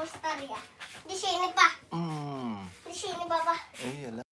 poster ya. Di sini, Pak. Di sini, Bapak. Iya.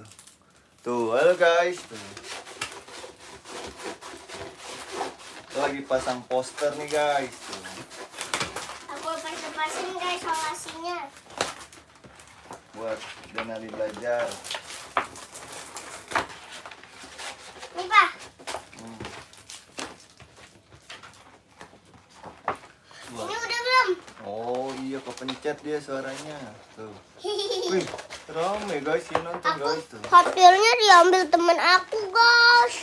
tuh. Tuh, halo guys. Tuh. Kita lagi pasang poster nih guys. Tuh. Aku pasang guys solasinya. Buat Denali belajar. Nih Pak. Ini udah belum? Oh iya, kepencet dia suaranya. Tuh. Wih, rame guys, ini nonton guys tuh. Hot-Wheelnya diambil temen aku guys.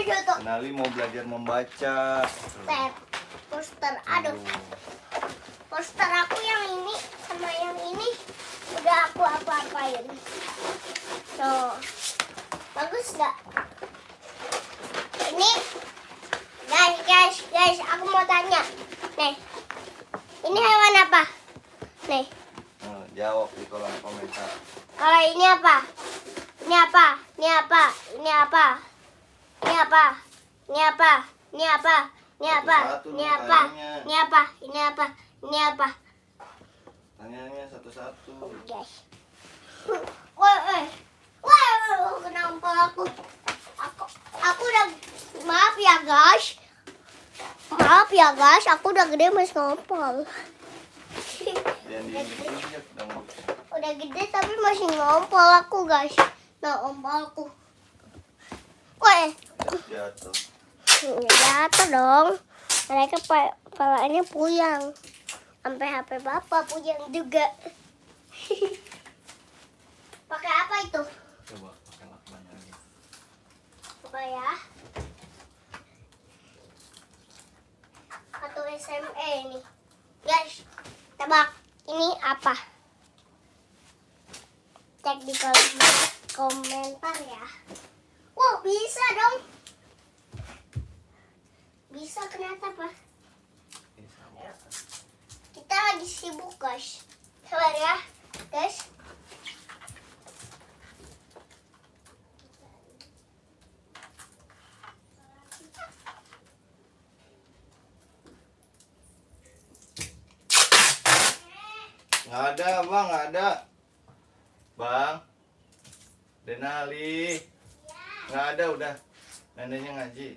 Jatuh. Denali mau belajar membaca. Tuh. Tet, poster, aduh. Poster aku yang ini sama yang ini udah aku apa-apain. Tuh, bagus gak? Ini, guys, aku mau tanya. Nih, ini hewan apa? Nih, Jawab di kolom komentar. kalau ini apa? Ini apa? Ini apa? Ini apa? Ini apa? Ini apa? Ini apa? Ini apa? Satu-satu Ini dong apa? tanyanya. Ini apa? Ini apa? Ini apa? Tanyanya satu-satu. Guys. Wah, kenapa aku udah maaf ya guys, aku udah gede masih ngompol. Dan diinjek dong. Udah gede tapi masih ngompol aku guys. Nah, ompolku. Jatuh. Jatuh dong. Mereka palanya puyang. Sampai HP bapak puyang juga. Pakai apa itu? Coba pakai lakban lagi. Apa ya? Atau SME ini. Guys, tebak. Ini apa? Cek di komentar ya. Wow, bisa dong. Bisa ternyata, Pak. Ini sama. Kita lagi sibuk, guys. Sabar ya, guys. Nggak ada bang, nggak ada. Bang, Denali. Nggak ada udah. Neneknya ngaji.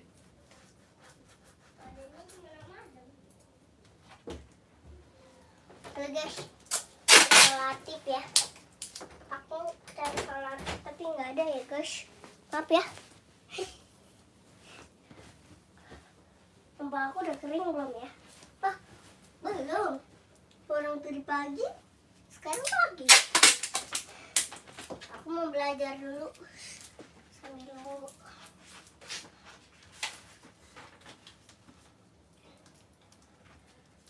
Halo guys, relatif ya. Aku cari relatif tapi nggak ada ya guys. Maaf ya. Sumpah aku udah kering belum ya? Oh, belum. Orang tadi pagi, sekarang pagi. Aku mau belajar dulu sambil nunggu.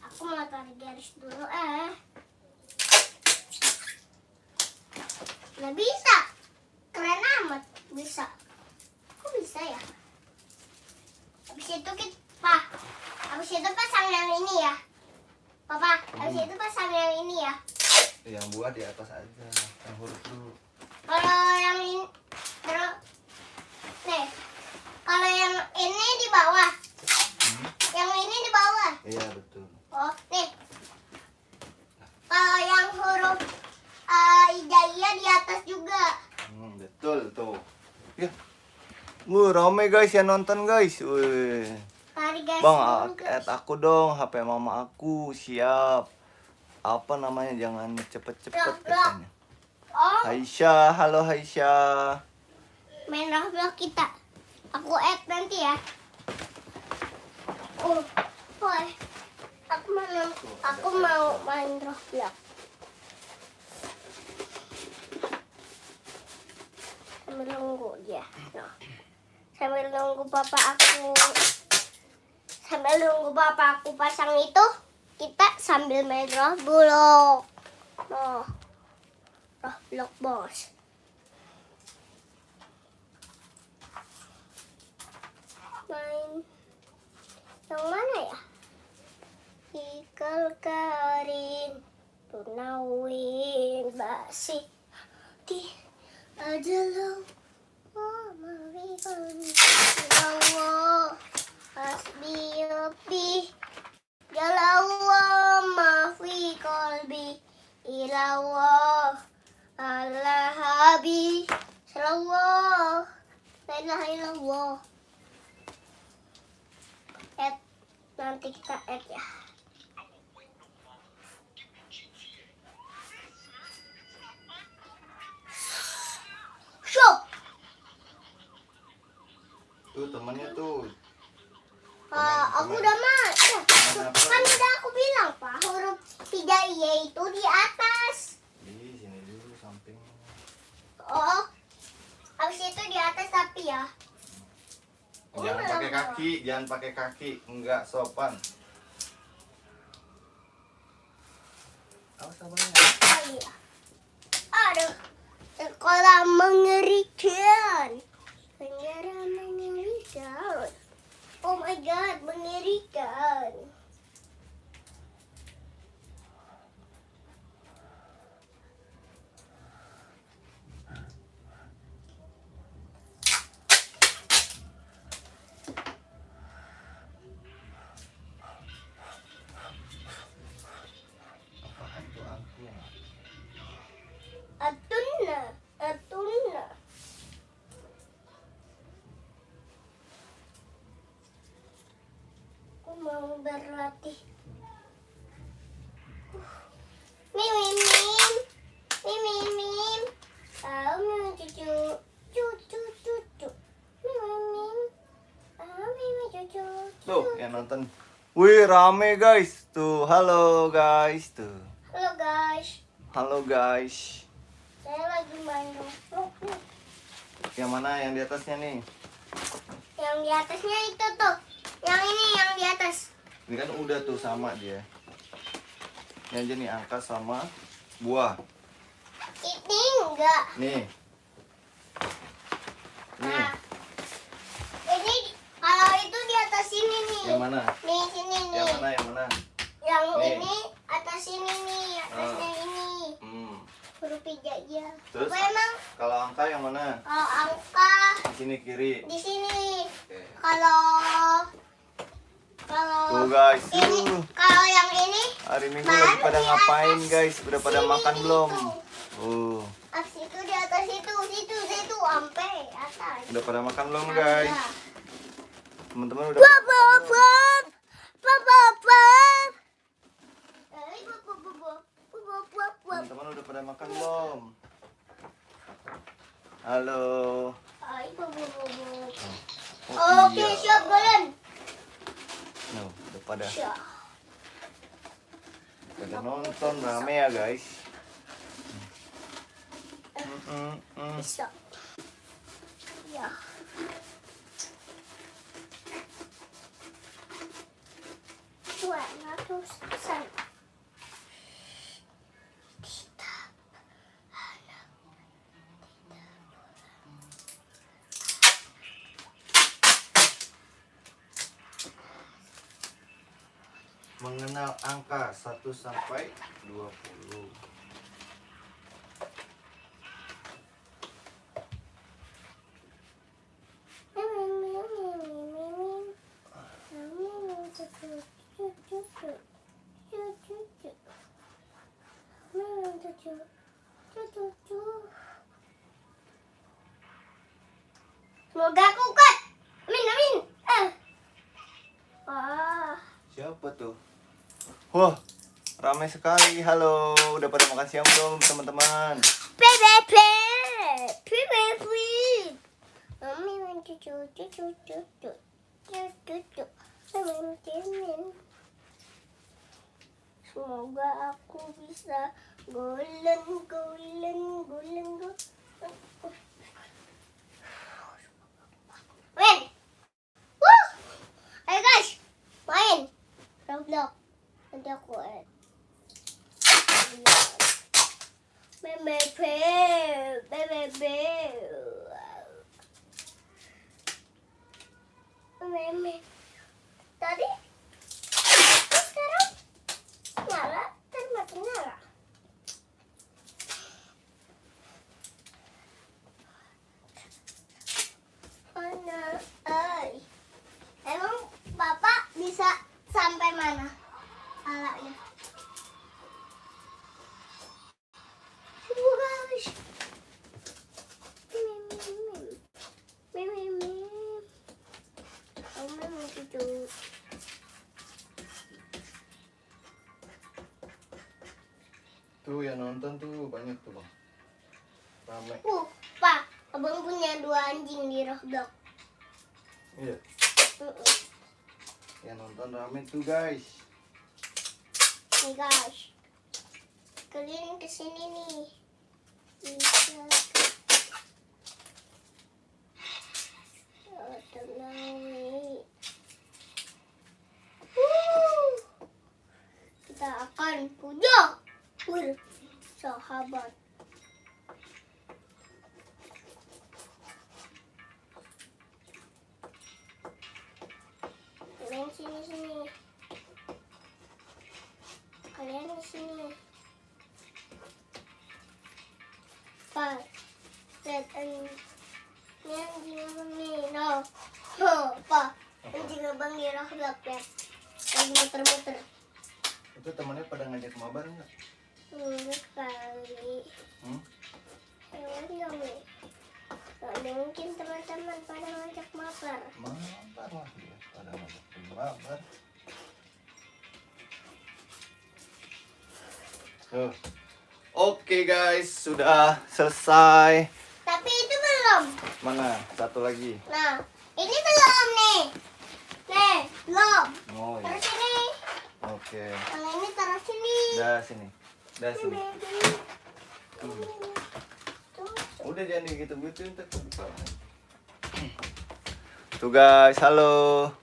Aku mau tarik garis dulu Nggak bisa. Keren amat bisa. Kok bisa ya? Habis itu pasang yang ini ya. Papa, habis itu pasang yang ini ya. Yang buat di atas aja. Yang huruf dulu. Kalau yang ini terus nih. Kalau yang ini di bawah. Yang ini di bawah. Iya betul. Oh, nih. Kalau yang huruf hijaiyah di atas juga. Betul tuh. Ya. Ramai guys yang nonton guys. Wih. Tarik garis Bang, dulu, guys. add aku dong, HP mama aku. Siap. Apa namanya? Jangan cepet-cepet Blok. katanya. Oh, Haisha, halo Haisha. main Roblox kita. Aku add nanti ya. Oh, boy. Aku mau main Roblox. Sambil nunggu dia. Nah. Sambil nunggu papa aku pasang itu, kita sambil main Roblox. Nah. Roblox bos. Main yang mana ya? Ikal karin tunawin basi di ajalau mawikal jalawa hasbi jalawa mafi kolbi illallah. La ilaha illallah. Nanti kita add ya. Show. Tuh temannya tuh. Aku udah masuk. Kan udah aku bilang Pak, huruf 3Y itu di atas. Di sini dulu samping. Oh, habis itu di atas tapi ya. Jangan pakai kaki, jangan pakai kaki, enggak sopan. Awas abangnya. Oh iya. Aduh, sekolah mengerikan. Sekolah mengerikan. Oh my god, mengerikan. Apaan tuh angklung? Atuna, atuna. Aku mau berlatih. Mim, mim, mim. Mim, mim, mim. Mim, cucu. Cucu, cucu. Mim, mim, mim. Mim, cucu. Tuh, yang nonton. Wih, rame guys. Tuh, halo guys. Tuh. Halo guys. Halo guys. Saya lagi main Roblox nih. Yang mana yang di atasnya nih? Yang di atasnya itu tuh. Yang ini yang di atas. Ini kan udah tuh sama dia. Ini aja nih angka sama buah. Ini enggak. Nih. Nih, Nah, ini kalau itu di atas sini nih. yang mana? Nih sini nih. Yang mana? Yang mana? Yang Nih. ini atas sini nih, atasnya ini. Huruf hijaiyah. Terus? Apa emang Kalau angka yang mana? kalau angka Di sini kiri. di sini. Oke. Kalau Tuh guys, ini kalau yang ini hari Minggu baru lagi pada di ngapain atas guys? Udah pada sini makan itu. belum? Abis itu di atas situ sampai atas. Udah pada makan belum guys? Ada. Teman-teman udah Pop, pada makan pop, belum? pop. Pop, pop, pop. Teman-teman udah pada makan belum? Halo. Oh, Oke, iya. siap Galen. Nuh, udah pada Siap. nonton rame ya guys. Bisa. Ya. Dua ratus sen. Mengenal angka 1 sampai 20. Semoga aku kuat. Amin, amin. Siapa tuh? Wah, ramai sekali. Halo, udah pada makan siang belum teman-teman? PPP. PPP. Amin, cucu, cucu, cucu. Cucu. Amin. Semoga aku bisa golden. Main. Woo! Ayo guys, main. Roblox. Nanti aku add. BBB. Tadi sekarang nyala dan mati nyala. Emang Bapak bisa sampai mana alanya? Guys. Tuh yang nonton tuh banyak tuh bang. Ramai. Pak, abang punya 2 anjing di Roblox. Iya. Yang nonton ramai tuh guys. Nih guys, kalian kesini nih. Bisa. Oh, tenang nih. Kita akan puja bersahabat. Kalian sini. Kalian di sini. Pak, lihat yang nih, no, Pak, anjing abang di Roblox ya, lagi muter-muter. Itu temannya pada ngajak mabar nggak? Enggak kali. Hewan dong nih. Nggak mungkin teman-teman pada ngajak mabar. Mabar lah dia pada ngajak mabar. Oke guys, sudah selesai. Tapi itu belum. Mana? Satu lagi. Nah, ini belum nih. Nih, belum. Oh iya. Terus ini. Oke. Kalau ini taruh sini. Dah sini. Udah jangan gitu-gituin tuh. Tuh guys, halo.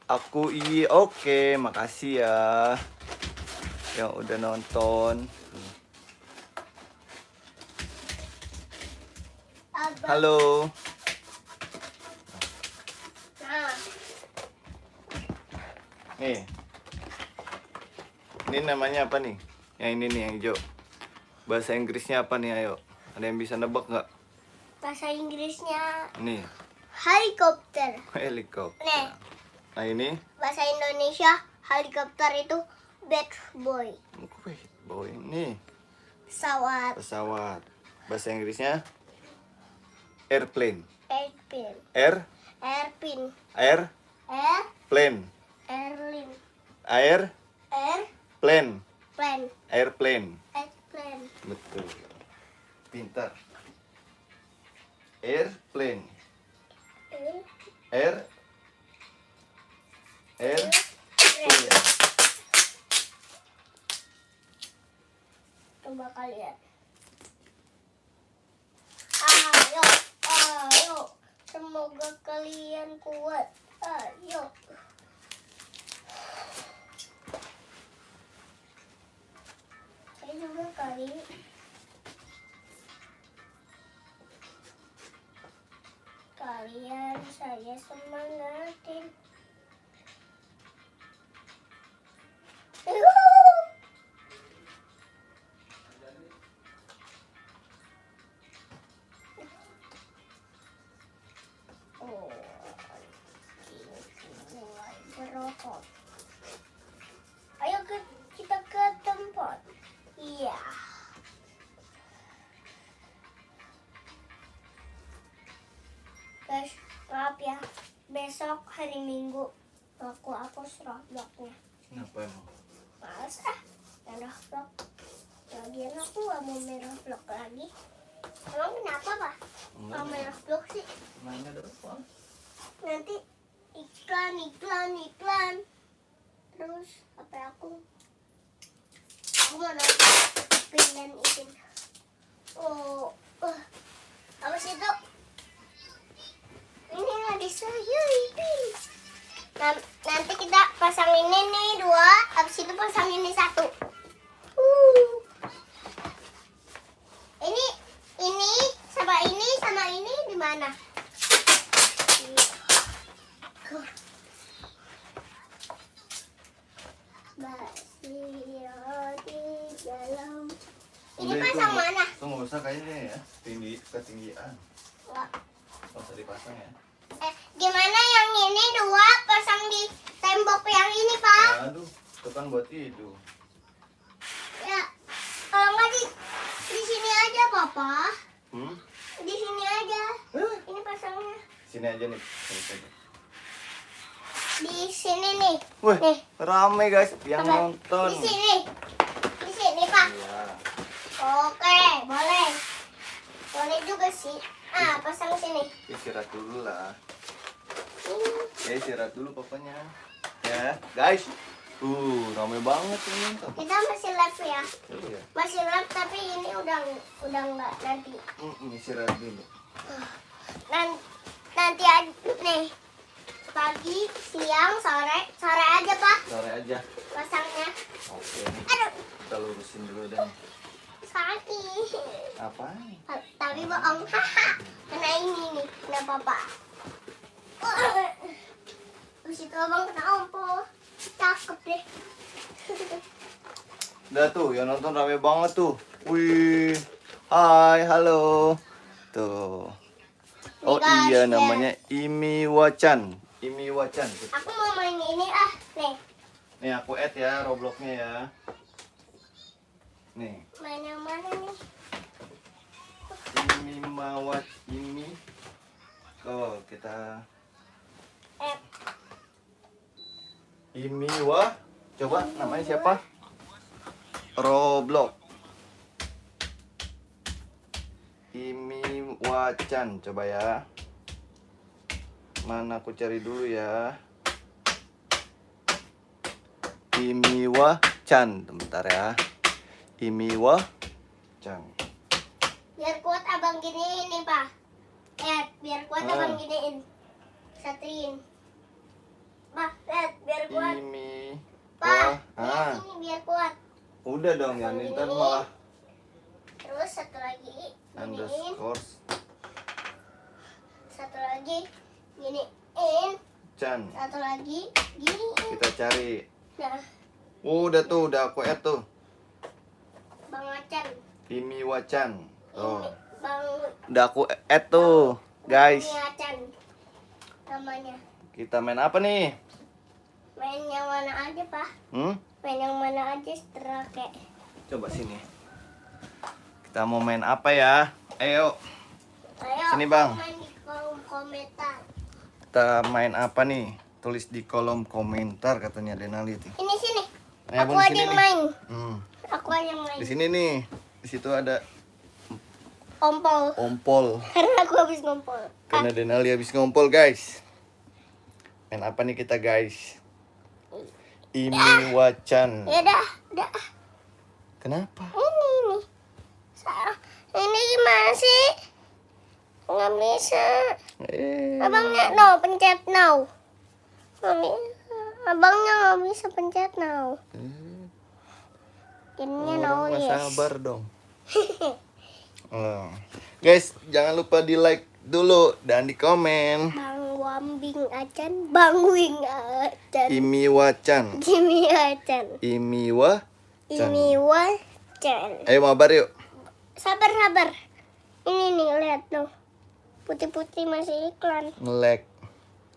Aku oke, makasih ya yang udah nonton. Halo. Nah, Nih. Ini namanya apa nih? Yang ini nih yang hijau. Bahasa Inggrisnya apa nih, ayo? Ada yang bisa nebak nggak? bahasa Inggrisnya Nih, helikopter. helikopter. Nih, Nah ini, bahasa Indonesia helikopter itu bad boy. wih, boy ini Pesawat. pesawat. Bahasa Inggrisnya airplane. Airplane. Airplane. Airplane. Airplane. Airplane. Airplane. Airplane. Betul. Pintar. Airplane. Airplane. Coba kalian. Ayo. Semoga kalian kuat. Ayo. Saya juga kali. Kalian saya semangatin. Oh, mulai berokok. Ayo kita ke tempat. Iya. Guys, maaf ya. Besok hari Minggu aku hapus Roblox-nya. Kenapa emang? Males main Roblox. Lagian aku gak mau main Roblox lagi. Emang kenapa, Pak? Enggak. Gak main Roblox sih. Mainnya doang. Nanti iklan. Terus apa aku mau nonton Ipin dan Ipin. Apa sih itu? Ini ada saya Ipin. Nanti kita pasang ini nih 2, habis itu pasang ini 1. Ini sama ini di mana? Di dalam. Ini Udah, pasang itu mana? Itu nggak usah kayaknya ya, ketinggian. Wah. Nggak usah dipasang ya. Gimana yang ini 2 pasang di tembok yang ini, Pak? Aduh, itu kan buat tidur. Ya, kalau nggak di sini aja, Papa. Di sini aja. Ini pasangnya. Sini aja nih. Sini aja. Di sini nih. Wih, Nih. rame guys yang Apa? nonton. Di sini, Pak. Iya. Oke, boleh. Boleh juga sih. Ah, pasang sini. Istirahat dulu lah. Ini. Ya istirahat dulu pokoknya. Ya guys. Ramai banget ini nonton. Kita masih live ya. Iya. Masih live tapi ini udah nggak nanti. Istirahat dulu. Nanti aja nih. Pagi, siang, sore aja Pak. Sore aja. Pasangnya. Oke. Aduh, Kita lurusin dulu deh. sakit. Apa? Tapi bohong. Kena ini nih, kena papa. Terus itu abang kena ompol. Cakep deh. Udah tuh, yang nonton rame banget tuh. Wih. Hai, halo. Tuh. Oh Nih, guys, iya, lihat. namanya Imi Wacan. Imi Wacan. Aku mau main ini ah. Nih, Nih aku add ya Robloxnya ya. Nih, main yang mana nih? Imi Mawat Imi. Oh, kita Imi Wa. Coba namanya siapa? Roblox. Imi Wacan, coba ya. Mana aku cari dulu ya. Imi Wacan, bentar ya. Imi Wacan. Biar kuat abang giniin nih Pak. Biar kuat abang giniin. Satriin. Pak, lihat biar kuat. Imi Pak, Wa. ini biar kuat. Udah dong ya, ntar malah Terus satu lagi giniin. underscore Satu lagi giniin. Chan. Satu lagi giniin. Kita cari. Nah, Udah tuh, udah aku add tuh. Bang Acan. Imi Wacan. Tuh. Ini Bang Udah aku add tuh, guys. Ini Acan namanya. Kita main apa nih? Main yang mana aja Pak? Main yang mana aja seterake. Coba sini. Kita mau main apa ya? Ayo, Ayo, Sini, Bang. main di kolom komentar. kita main apa nih? Tulis di kolom komentar katanya Denali tuh. Ini sini. Ayo, Aku Bang, aja sini yang nih. main. Hmm. Aku aja yang main. Di sini nih. Di situ ada Ompol. ompol. Karena aku habis ngompol. Karena Denali habis ngompol, guys. Main apa nih kita, guys? Imi Wacan. Ya dah. Kenapa? Ini. Ini gimana sih? Nggak bisa. Abangnya no, pencet now. Abangnya nggak bisa pencet now. Jadinya no Orang yes. mah sabar dong. Oh. Guys, jangan lupa di like dulu dan di komen. Bang Wambing Acan, Bang Wing Acan. Imi Wacan. Kimi Acan. Imi Wacan. Ini Wacan. Ayo mabar yuk. Sabar. Ini nih, lihat tuh. Putih-putih masih iklan. Nge-lag.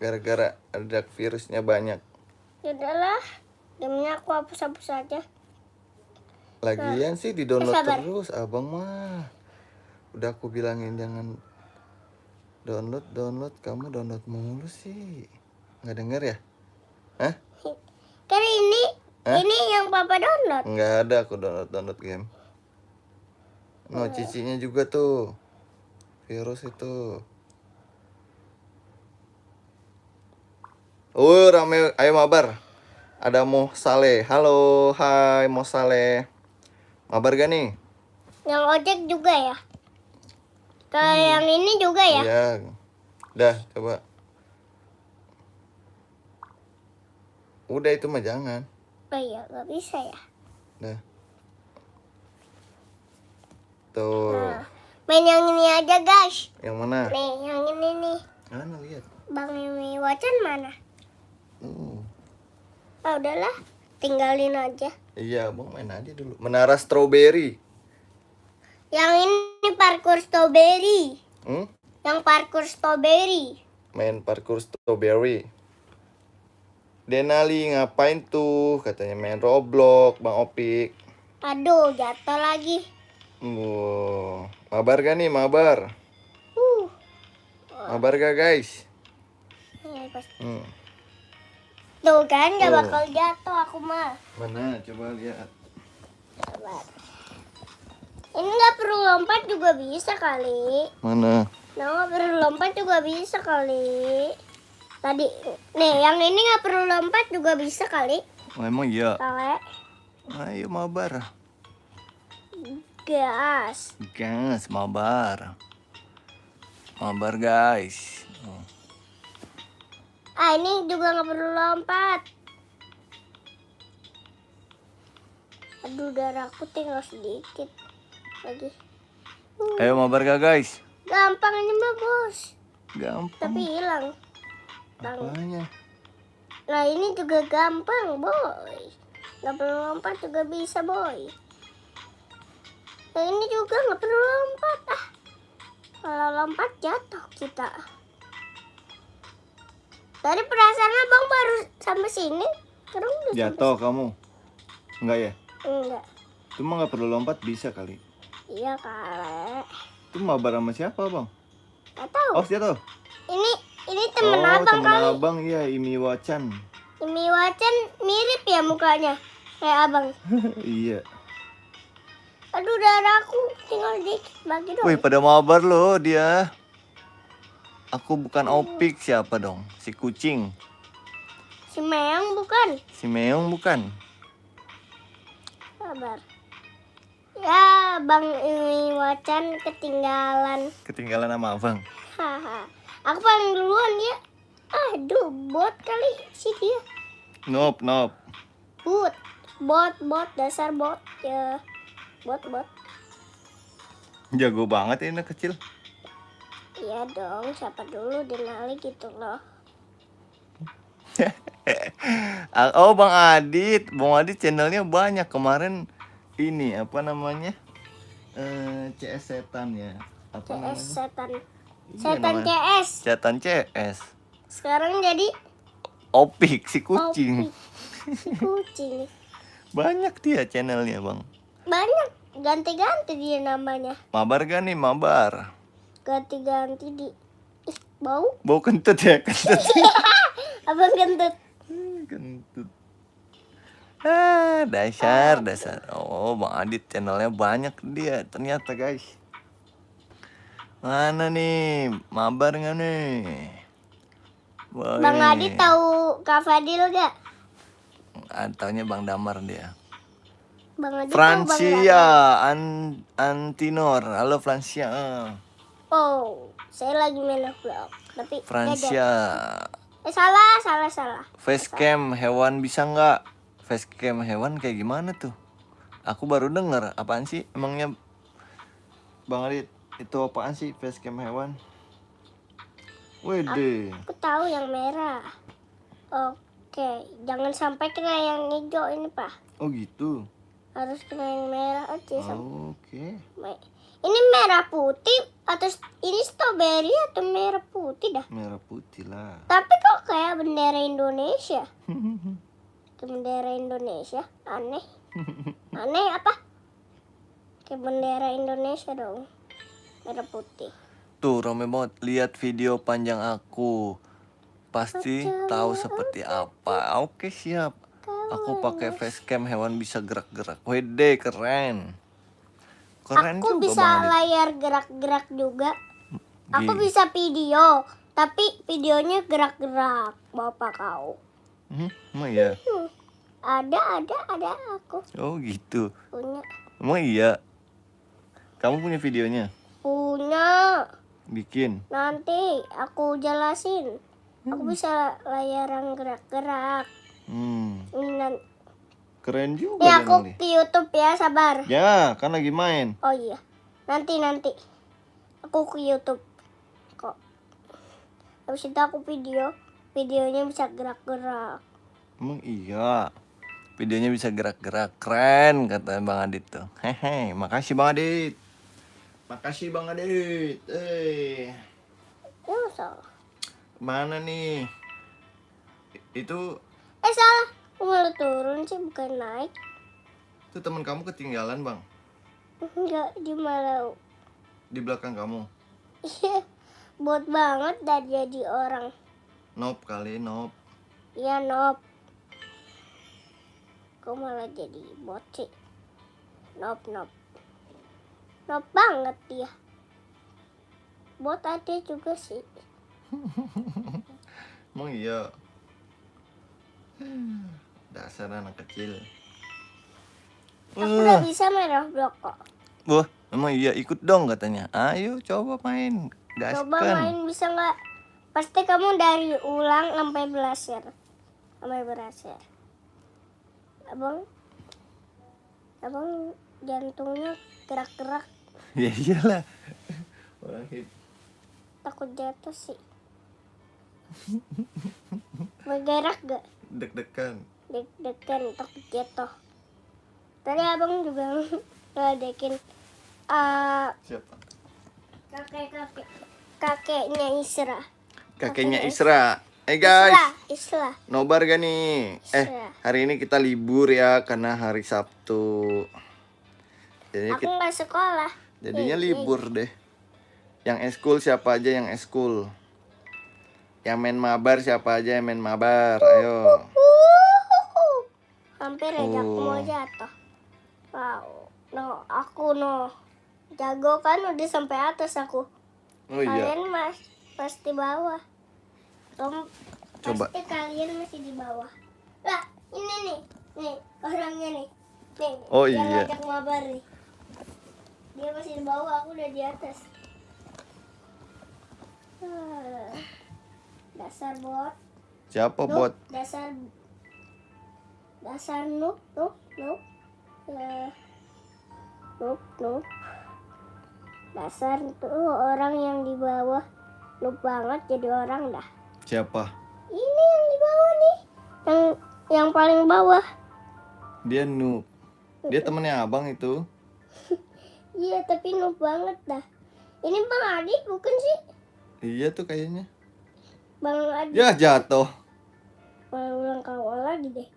Gara-gara ada virusnya banyak. Yaudahlah, gamenya aku hapus-hapus aja. Lagian sih di-download Sabar. terus, abang mah. Udah aku bilangin jangan download, kamu download mulu sih. Nggak denger ya? Hah? Kan ini Hah? yang papa download. Nggak ada aku download game. No, cicinya juga tuh. Virus itu. Rame. Ayo mabar. Ada Mo Saleh. Halo, hai Mo Saleh. Mabar gak nih? Yang ojek juga ya? Kayak yang ini juga ya? Iya. Dah, coba. Udah itu mah jangan. Oh iya, gak bisa ya? Dah. Tuh. Nah, main yang ini aja guys. Yang mana? Nih, yang ini nih. Mana lihat? Bang Imi Wacan mana? Oh, Udahlah, tinggalin aja. iya, Bang main aja dulu. Menara Strawberry. Yang ini parkour strawberry. Hmm? Yang parkour strawberry. Main parkour Strawberry. Denali ngapain tuh? Katanya main Roblox, Bang Opik. Aduh, jatuh lagi. Mabar gak nih, mabar? Mabar gak guys? Ini pasti. Hmm. Tuh kan, gak Tuh. bakal jatuh aku mah. Mana? Coba lihat. Sabar. Ini nggak perlu lompat juga bisa kali. Mana? Nah, nggak perlu lompat juga bisa kali. Tadi, nih yang ini nggak perlu lompat juga bisa kali. Oh, emang iya. Kale, Ayo mabar. gas. Gas, mabar. Mabar guys. Oh. Ah, ini juga nggak perlu lompat. Aduh, darahku tinggal sedikit lagi. Ayo mabar gak guys? Gampang ini mah bos. Gampang. Tapi hilang. Apanya? Nah ini juga gampang boy. Nggak perlu lompat juga bisa boy. Nah ini juga nggak perlu lompat ah. Kalau lompat jatuh kita. Tadi perasaan abang baru sampai sini. Sekarang udah Jatuh kamu? Enggak ya? Enggak. Cuma nggak perlu lompat bisa kali. Iya kali. Itu mabar sama siapa bang? Gak tahu. Oh jatuh. Ini temen abang temen kali. abang iya, Imi Wacan. Imi Wacan mirip ya mukanya kayak abang. Iya. Aduh darahku tinggal dikit lagi dong. Wih pada mabar loh dia. Aku bukan Opik, siapa dong? Si kucing. Si Meong bukan? Si Meong bukan? Sabar. Ya, Bang Imi Wacan ketinggalan. Ketinggalan sama abang. Haha. Aku paling duluan ya. Aduh, bot kali sih dia. Nop. Bot, dasar bot ya. Bot. Jago banget ini anak kecil. Iya dong, siapa dulu Denali gitu loh. Oh Bang Adit channelnya banyak kemarin ini apa namanya CS setan ya apa CS namanya? setan. Iya, Setan namanya. CS. Setan CS. Sekarang jadi Opik si kucing. Opik. Si kucing. Banyak dia channelnya bang. Banyak ganti-ganti dia namanya. Mabar gak nih mabar? Ganti-ganti di bau. Bau kentut ya kentut. Abang kentut. Kentut. Dasar. Oh, Bang Adit channelnya banyak dia ternyata guys. Mana nih? Mabar nggak nih? Boy. Bang Adit tahu Kak Fadil gak? Taunya Bang Damar dia. Bang Adit tahu Bang Francia Antinor. Halo Francia. Oh, saya lagi main vlog. Tapi Francia. salah. Facecam hewan bisa nggak? Facecam hewan kayak gimana tuh? Aku baru denger. Apaan sih? Emangnya Bang Adit itu apaan sih facecam hewan? Wede. Aku tahu yang merah. Oke, jangan sampai kena yang hijau ini Pak. Oh gitu. Harus kena yang merah aja. Oke. Ini merah putih atau ini strawberry atau merah putih dah? Merah putih lah. Tapi kok kayak bendera Indonesia? Ke bendera Indonesia aneh. Aneh apa? Kayak bendera Indonesia dong. Merah putih. Tuh rame banget. Lihat video panjang aku. Pasti tahu seperti apa. Oke siap. Aku pakai facecam hewan bisa gerak-gerak. Wede keren. Keren Aku juga bisa Bang Adit. layar gerak-gerak juga. Aku bisa video, tapi videonya gerak-gerak. Bapak kau. Emang iya? Ada aku Oh gitu. punya. Emang iya? Kamu punya videonya? Punya. Bikin. Nanti aku jelasin. Aku bisa layaran gerak-gerak. Ini Keren juga. Nih aku Jangan ke YouTube ya, sabar. Ya, kan lagi main. Oh iya. Nanti. Aku ke YouTube. Kok. Habis itu aku videonya bisa gerak-gerak. Emang iya. Videonya bisa gerak-gerak. Keren kata Bang Adit tuh. Hehe, makasih Bang Adit. Makasih Bang Adit. Ya salah. Mana nih? Itu Salah. Aku malah turun sih, bukan naik. teman kamu ketinggalan, Bang. Enggak, dia malah. Di belakang kamu. Iya. Bot banget dan jadi orang. Nop kali, nop. Iya, Nop. Kok malah jadi bot sih? Nop. No banget dia. Bot ada juga sih. Emang iya. Dasar anak kecil. Aku udah bisa main Roblox kok. Wah, emang iya, ikut dong katanya. Ayo coba main. Coba Gaskan. main bisa nggak? Pasti kamu dari ulang sampai berhasil. Sampai berhasil. Abang jantungnya gerak-gerak. Ya iyalah. Orang Takut jatuh sih. Bergerak gak? deg-degan. Deg-degan takut jatuh. Tadi abang juga ngeledekin Siapa? kakeknya Isra. Kakeknya Isra. Guys, Isra. nobar gak nih? Isra. Hari ini kita libur ya karena hari Sabtu. Jadi Aku nggak sekolah. jadinya libur deh. Yang eskul siapa aja yang eskul? Yang main mabar siapa aja yang main mabar? Ayo. Hampir aja aku mau jatuh. Wow. No, aku no. Jago kan udah sampai atas aku. Oh iya. Kalian pasti bawah. Coba. Pasti kalian masih di bawah. Lah, ini nih. Nih, orangnya nih. Nih, Oh yang iya. ngajak mabar nih. Dia masih di bawah, aku udah di atas. Dasar bot. Siapa bot? Dasar noob. Noob. Dasar tuh orang yang di bawah noob banget jadi orang dah. Siapa? Ini yang di bawah nih. Yang paling bawah. Dia noob. Dia temennya abang itu. Iya, tapi noob banget dah. Ini Bang Adi bukan sih? Iya tuh kayaknya. Bang Adi. Ya jatuh. Ulang kawal lagi deh.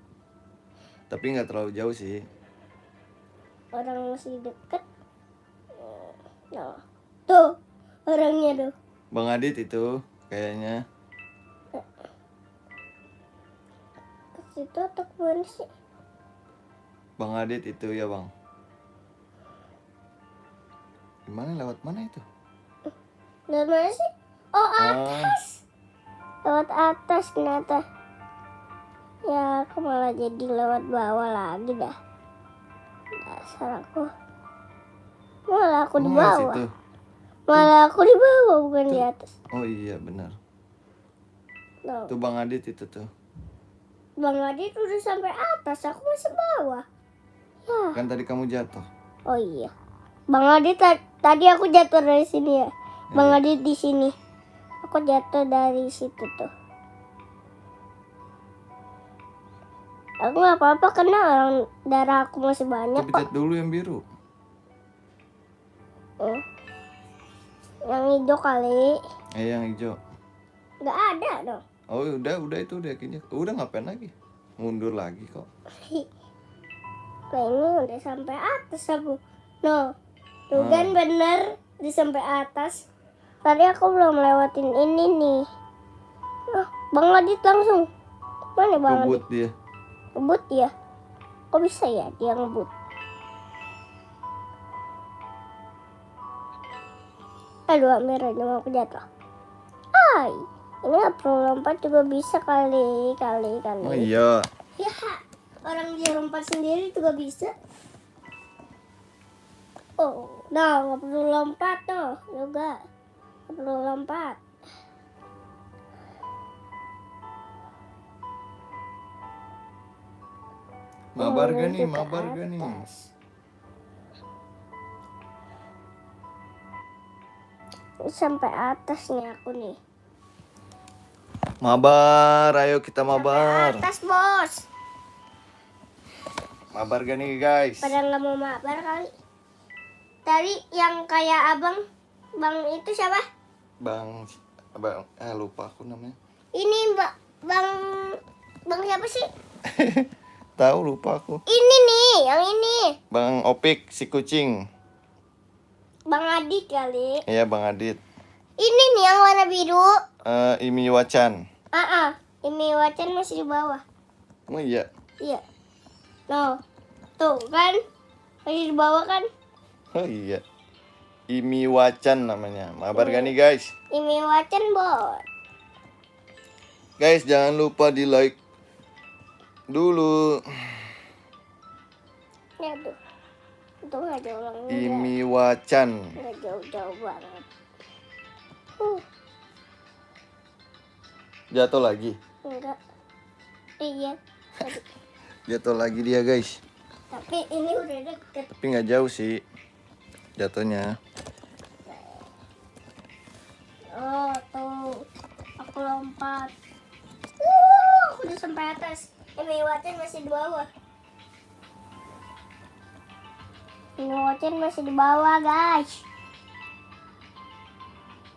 Tapi nggak terlalu jauh sih. Orang masih deket. No. Tuh, orangnya tuh. Bang Adit itu kayaknya. Ke situ atau kemana sih? Bang Adit itu ya bang. Gimana lewat mana itu? Lewat mana sih? Oh, atas. Lewat atas ternyata. Ya, aku malah jadi lewat bawah lagi dah. Dasar aku. Malah aku di bawah. Situ. Malah aku di bawah bukan di atas. Oh iya benar. No. Tuh Bang Adit itu tuh. Bang Adit udah sampai atas, aku masih bawah. Ya. Kan tadi kamu jatuh. Oh iya. Bang Adit tadi aku jatuh dari sini ya. Bang Adit di sini. Aku jatuh dari situ tuh. Aku nggak apa-apa karena orang darah aku masih banyak kok. Pencet dulu yang biru. Yang hijau kali. Yang hijau. Nggak ada dong. Oh udah itu udah kayaknya. Udah ngapain lagi? Mundur lagi kok. Nah, ini udah sampai atas aku. No, tuh kan bener udah sampai atas. Tadi aku belum lewatin ini nih. Bang Adit langsung. Mana Bang Adit? Kebut dia. Ngebut ya? Kok bisa ya dia ngebut? Aduh, merahnya mau aku jatuh. Hai, ini nggak perlu lompat juga bisa kali. Oh iya. Ya, orang dia lompat sendiri juga bisa. Oh, nah nggak perlu lompat tuh juga. Nggak perlu lompat. Mabar gak nih? Sampai atas nih aku nih. Mabar, ayo kita mabar. Sampai atas bos. Mabar gak nih guys? Pada nggak mau mabar kali. Tadi yang kayak bang itu siapa? Bang, lupa aku namanya. Ini bang siapa sih? Tahu lupa aku. Ini nih, yang ini. Bang Opik si kucing. Bang Adit kali. Iya Bang Adit. Ini nih yang warna biru. Imi Wacan. Ini Wacan masih di bawah. Oh iya. Iya. No, tuh kan masih di bawah kan? Oh iya. Imi Wacan namanya. Mabar gak nih guys? Imi Wacan bot. Guys, jangan lupa di like dulu. Ya tuh. Itu nggak jauh banget. Imi Wacan. Nggak jauh-jauh banget. Jatuh lagi. Enggak. Iya. Tadi. Jatuh lagi dia guys. Tapi ini udah deket. Tapi nggak jauh sih jatuhnya. Oh tuh. Aku lompat. Aku udah sampai atas. Imi Wacan masih di bawah. Imi Wacan masih di bawah guys.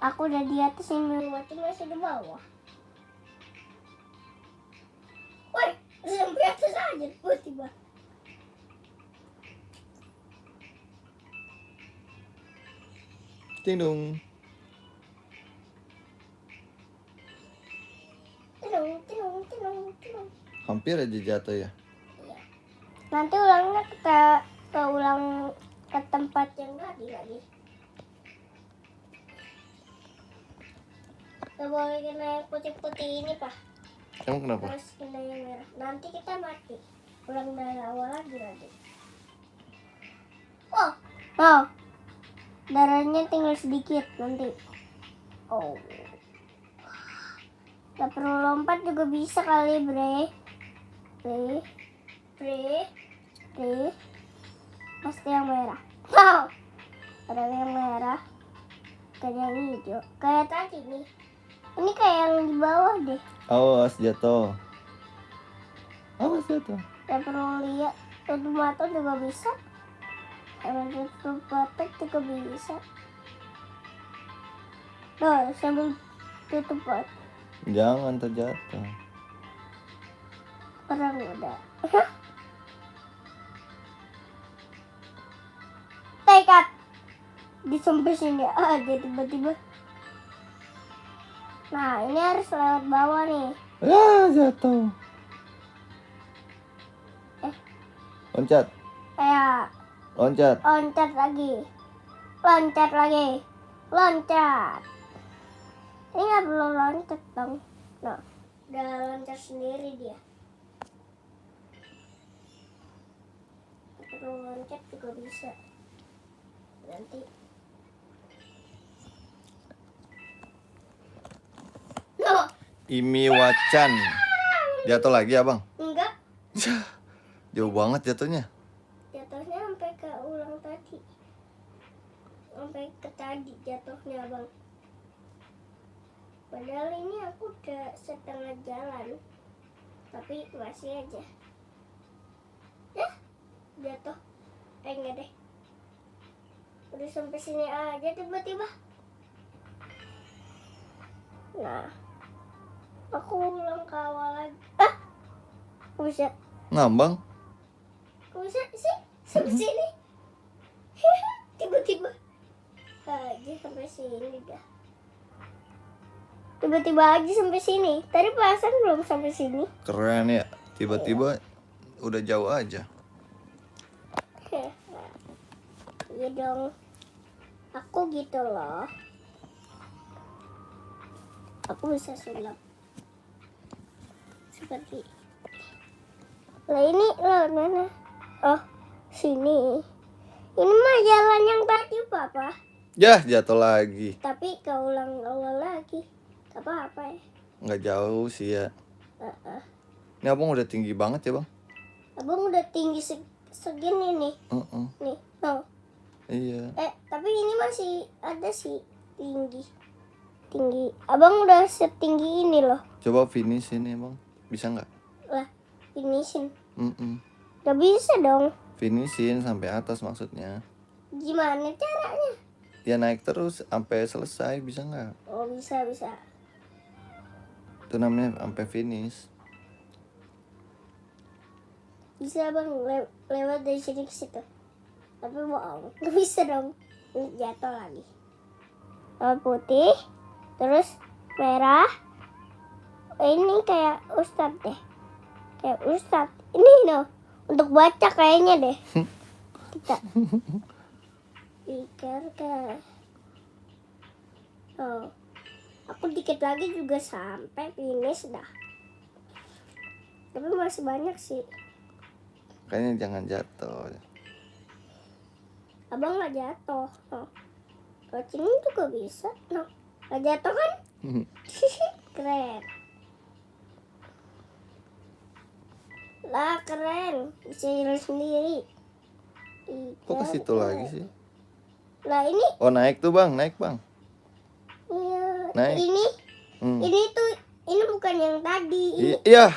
Aku udah di atas, Imi Wacan masih di bawah. Woi, sampai atas aja tiba-tiba. Tidung. Tinung. Hampir aja jatuh ya. Iya. Nanti ulangnya ke ulang ke tempat yang tadi lagi. Gak boleh kena yang putih-putih ini, Pak. Emang kenapa? Terus kena yang merah. Nanti kita mati. Ulang dari awal lagi nanti. Oh. Darahnya tinggal sedikit nanti. Oh. Gak perlu lompat juga bisa kali, Bre. Pasti yang merah. Wow. Ada yang merah. Ada yang hijau. Kayak tadi nih. Ini kayak yang di bawah deh. Awas jatuh. Awas jatuh. Gak perlu lihat. Tutup mata juga bisa. Tutup mata juga bisa. Tuh, sambil tutup mata. Jangan terjatuh. Orang udah. Tekad. Disampai sini aja tiba-tiba. Nah, ini harus lewat bawah nih. Jatuh. Loncat. Kayak Loncat. loncat lagi. Ini nggak perlu loncat dong. Nah, udah loncat sendiri dia. Perlu loncat juga bisa. Nanti. No, Imi Wacan. Jatuh lagi abang? enggak. Jauh banget jatuhnya. Jatuhnya sampai ke ulang tadi. Sampai ke tadi jatuhnya, Bang. Padahal ini aku udah setengah jalan. Tapi masih aja. Ya, jatuh. Enggak deh. Udah sampai sini aja tiba-tiba. Nah. Aku ulang ke awal lagi. Bisa. Ngambang. Bisa sih sampai sini. Tiba-tiba aja sampai sini dah. Tiba-tiba aja sampai sini. Tadi perasaan belum sampai sini. Keren ya. Tiba-tiba udah jauh aja. Iya dong. Aku gitu loh. Aku bisa sulap. Seperti. Lah ini loh mana? Oh, sini. Ini mah jalan yang tadi, Papa. Yah, jatuh lagi. Tapi keulang awal lagi. Gak apa-apa ya. Nggak jauh sih ya. Ini abang udah tinggi banget ya bang. Abang udah tinggi segini nih. Nih, no. Iya. Tapi ini masih ada sih tinggi. Abang udah setinggi ini loh. Coba finish ini bang. Bisa nggak? Lah, finishin. Gak bisa dong. Finishin sampai atas maksudnya. Gimana caranya? Ya naik terus sampai selesai, bisa nggak? Oh, bisa. Itu namanya sampai finish. Bisa bang, lewat dari sini ke situ. Tapi bohong, nggak bisa dong. Ini jatuh lagi. Putih, terus merah. Ini kayak Ustadz deh. Kayak Ustadz. Ini loh, untuk baca kayaknya deh. Kita. Iker. Oh, aku dikit lagi juga sampai finish dah. Tapi masih banyak sih. Kayaknya jangan jatuh. Abang nggak jatuh. Oh, coaching juga bisa. No, nggak jatuh kan? Keren. Lah keren, bisa jalan sendiri. Kok ke situ lagi sih? Lah ini, Oh, naik tuh bang, naik bang. iya, Naik. ini tuh, ini bukan yang tadi. Ini, Iya.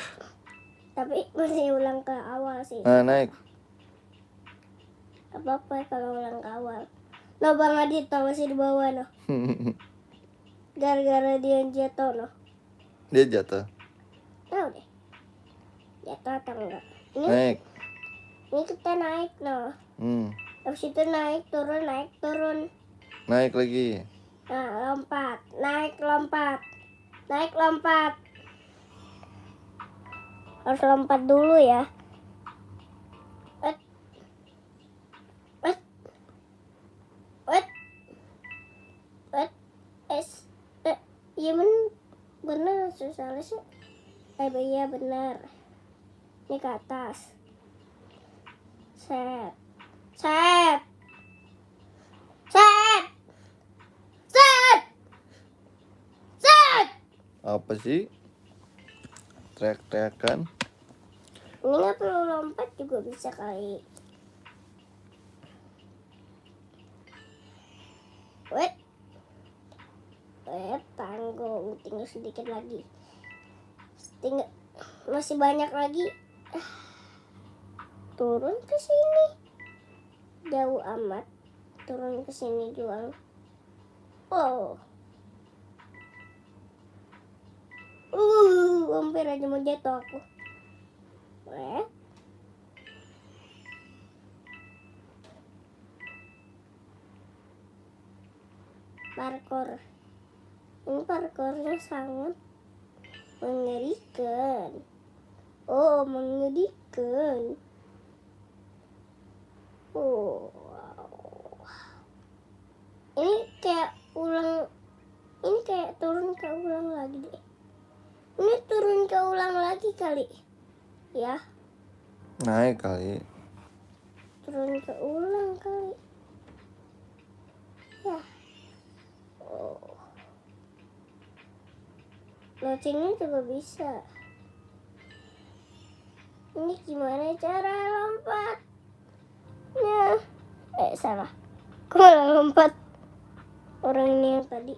tapi masih ulang ke awal sih. Nah, naik. Apa-apa kalau ulang ke awal. Nah, Bang Adit masih di bawah noh. Gara-gara dia jatuh noh. Dia jatuh. Tahu deh. Jatuh atau enggak? Ini, Naik. ini kita naik noh. Habis itu naik turun. Naik lagi. Nah, lompat. Naik lompat. Harus lompat dulu ya. Iya bener susah sih. Iya bener. Ini ke atas. Set. Apa sih? Teriak-teriakan. Ini nggak perlu lompat juga bisa kali. Tanggung, tinggal sedikit lagi. Masih banyak lagi. Turun ke sini. Jauh amat. Turun ke sini jual. Oh. Hampir aja mau jatuh aku. Parkour. Ini parkournya sangat mengerikan. Oh, mengerikan. Oh, wow. Ini kayak turun ke ulang lagi deh. Ini turun ke ulang lagi kali. Ya. Naik kali. Turun ke ulang kali. Ya. Oh. Launchingnya juga bisa. Ini gimana cara lompatnya? Salah. Kok malah lompat orang ini yang tadi.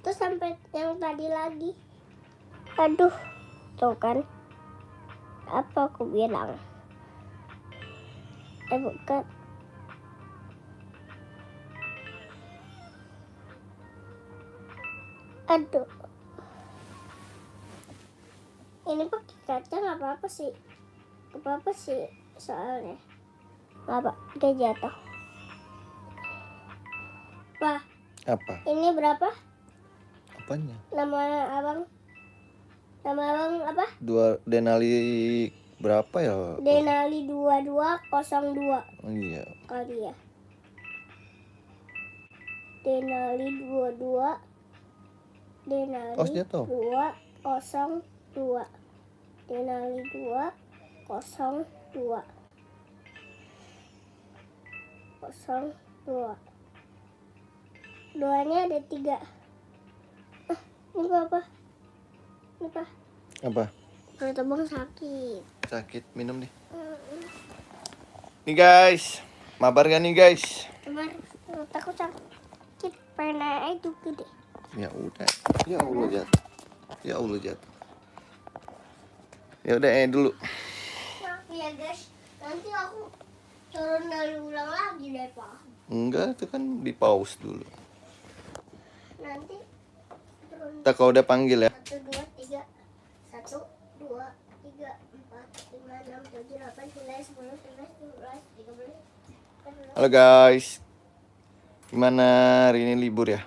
Itu sampai yang tadi lagi. Aduh, tuh kan. Apa aku bilang? Bukan. Aduh. Ini pakai kaca nggak apa-apa sih. Nggak apa-apa sih soalnya. Nggak apa, dia jatuh. Wah. Apa? Ini berapa? Apanya? Nama abang apa? Denali berapa ya? Denali 2202. Oh, iya. Kali ya. Denali 22. Denali Oh, jatuh. 202. Denali 202. 02. Duanya ada 3. Ini apa? Ini apa? Apa? Perut abang sakit. Sakit, minum deh. Nih guys, mabar gak nih guys? Coba perut aku sakit. Pernah aja gede. Ya udah. Ya Allah jatuh. Ya Allah jatuh. Ya udah dulu. Maaf ya guys, nanti aku turun dari ulang lagi deh Pak. Enggak, itu kan di pause dulu. Nanti turun. Kita kalau udah panggil ya. 1, 2, 3. 1, 2, 3, 4, 5, 6, 7, 8, 9, 10, 11, 12, 13. Halo guys. Gimana hari ini libur ya?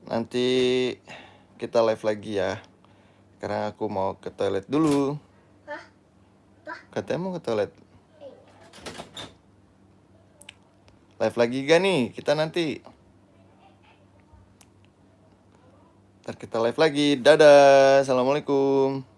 Nanti kita live lagi ya. Karena aku mau ke toilet dulu. Katanya mau ke toilet. Live lagi gak nih kita nanti? Ntar kita live lagi. Dadah. Assalamualaikum.